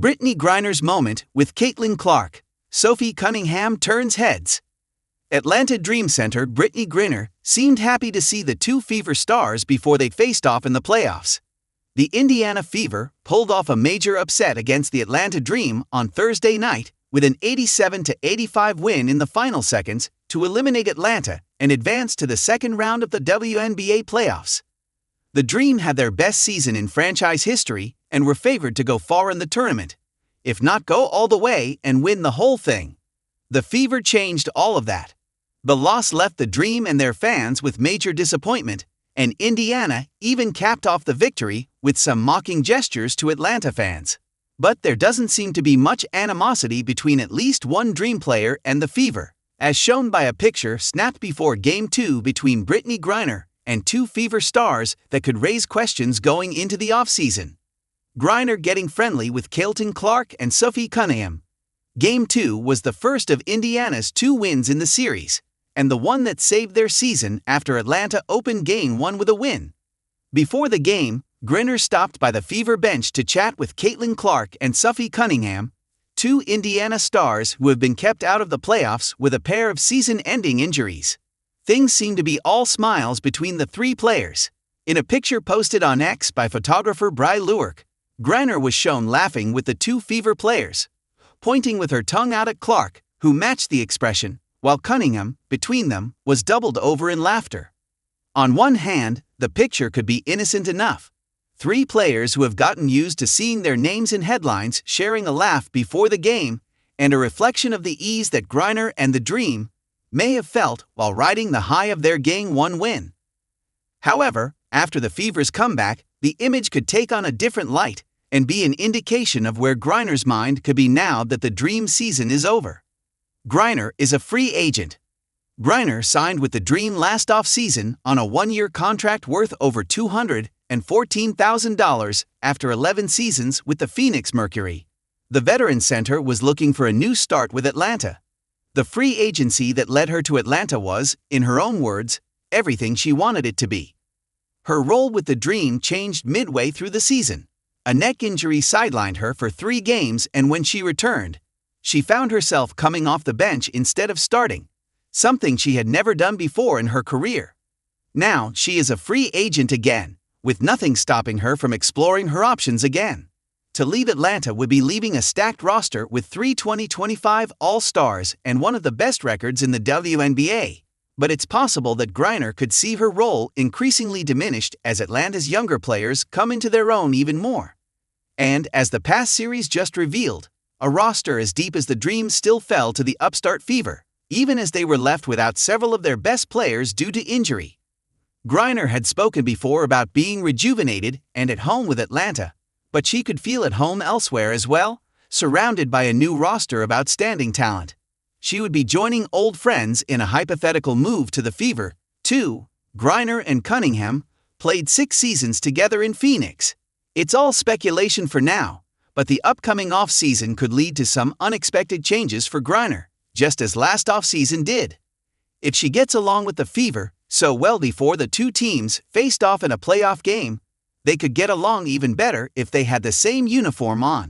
Brittney Griner's moment with Caitlin Clark. Sophie Cunningham turns heads. Atlanta Dream center Brittney Griner seemed happy to see the two Fever stars before they faced off in the playoffs. The Indiana Fever pulled off a major upset against the Atlanta Dream on Thursday night with an 87-85 win in the final seconds to eliminate Atlanta and advance to the second round of the WNBA playoffs. The Dream had their best season in franchise history and were favored to go far in the tournament, if not go all the way and win the whole thing. The Fever changed all of that. The loss left the Dream and their fans with major disappointment, and Indiana even capped off the victory with some mocking gestures to Atlanta fans. But there doesn't seem to be much animosity between at least one Dream player and the Fever, as shown by a picture snapped before Game 2 between Brittney Griner and two Fever stars that could raise questions going into the offseason. Griner getting friendly with Caitlin Clark and Sophie Cunningham. Game 2 was the first of Indiana's two wins in the series, and the one that saved their season after Atlanta opened Game 1 with a win. Before the game, Griner stopped by the Fever bench to chat with Caitlin Clark and Sophie Cunningham, two Indiana stars who have been kept out of the playoffs with a pair of season-ending injuries. Things seem to be all smiles between the three players. In a picture posted on X by photographer Brittney Griner, Griner was shown laughing with the two Fever players, pointing with her tongue out at Clark, who matched the expression, while Cunningham, between them, was doubled over in laughter. On one hand, the picture could be innocent enough. Three players who have gotten used to seeing their names in headlines sharing a laugh before the game, and a reflection of the ease that Griner and the Dream may have felt while riding the high of their Game 1 win. However, after the Fever's comeback, the image could take on a different light and be an indication of where Griner's mind could be now that the Dream season is over. Griner is a free agent. Griner signed with the Dream last offseason on a one-year contract worth over $214,000 after 11 seasons with the Phoenix Mercury. The veteran center was looking for a new start with Atlanta. The free agency that led her to Atlanta was, in her own words, everything she wanted it to be. Her role with the Dream changed midway through the season. A neck injury sidelined her for 3 games, and when she returned, she found herself coming off the bench instead of starting, something she had never done before in her career. Now she is a free agent again, with nothing stopping her from exploring her options again. To leave Atlanta would be leaving a stacked roster with 3 2025 All-Stars and one of the best records in the WNBA. But it's possible that Griner could see her role increasingly diminished as Atlanta's younger players come into their own even more. And as the past series just revealed, a roster as deep as the Dream still fell to the upstart Fever, even as they were left without several of their best players due to injury. Griner had spoken before about being rejuvenated and at home with Atlanta, but she could feel at home elsewhere as well, surrounded by a new roster of outstanding talent. She would be joining old friends in a hypothetical move to the Fever, too. Griner and Cunningham played 6 seasons together in Phoenix. It's all speculation for now, but the upcoming offseason could lead to some unexpected changes for Griner, just as last offseason did. If she gets along with the Fever so well before the two teams faced off in a playoff game, they could get along even better if they had the same uniform on.